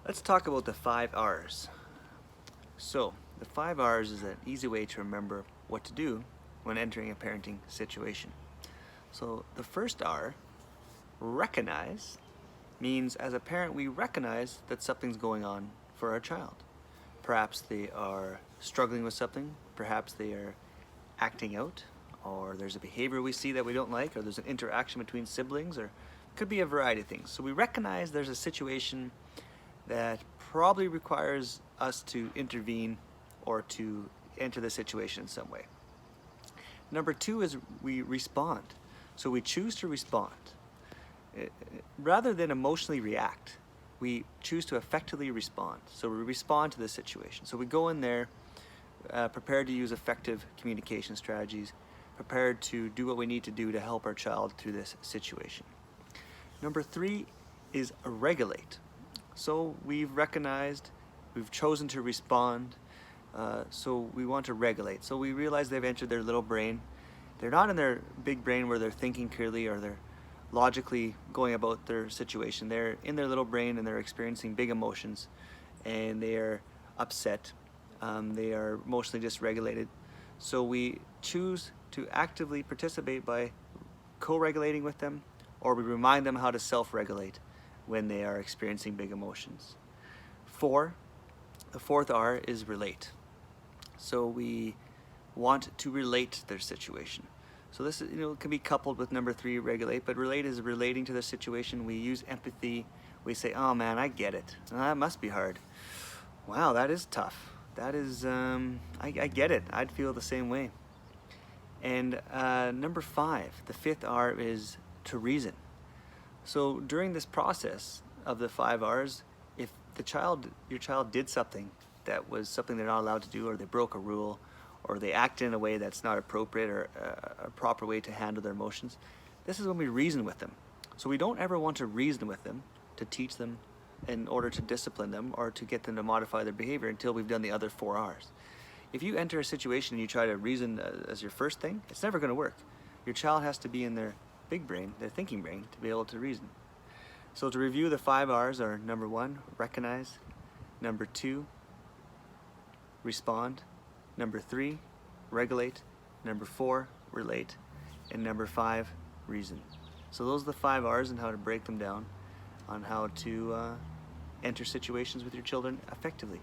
Let's talk about the 5 R's. So, the 5 R's is an easy way to remember what to do when entering a parenting situation. So, the first R, recognize, means as a parent we recognize that something's going on for our child. Perhaps they are struggling with something, perhaps they are acting out, or there's a behavior we see that we don't like, or there's an interaction between siblings, or it could be a variety of things. So we recognize there's a situation that probably requires us to intervene or to enter the situation in some way. Number 2 is we respond. So we choose to respond. Rather than emotionally react, we choose to effectively respond. So we respond to the situation. So we go in there prepared to use effective communication strategies, prepared to do what we need to do to help our child through this situation. Number 3 is regulate. So we've recognized, we've chosen to respond, so we want to regulate. So we realize they've entered their little brain. They're not in their big brain where they're thinking clearly or they're logically going about their situation. They're in their little brain and they're experiencing big emotions and they are upset. They are emotionally dysregulated. So we choose to actively participate by co-regulating with them, or we remind them how to self-regulate when they are experiencing big emotions. The fourth R is relate. So we want to relate to their situation. So this can be coupled with number 3, regulate, but relate is relating to the situation. We use empathy. We say, oh man, I get it. That must be hard. Wow, that is tough. That is, I get it. I'd feel the same way. And number 5, the 5th R is to reason. So during this process of the 5 R's, if your child did something that was something they're not allowed to do, or they broke a rule, or they act in a way that's not appropriate or a proper way to handle their emotions, this is when we reason with them. So we don't ever want to reason with them to teach them in order to discipline them or to get them to modify their behavior until we've done the other 4 R's. If you enter a situation and you try to reason as your first thing, it's never going to work. Your child has to be in their big brain, their thinking brain, to be able to reason. So to review, the 5 R's are number 1, recognize, number 2, respond, number 3, regulate, number 4, relate, and number 5, reason. So those are the 5 R's and how to break them down on how to enter situations with your children effectively.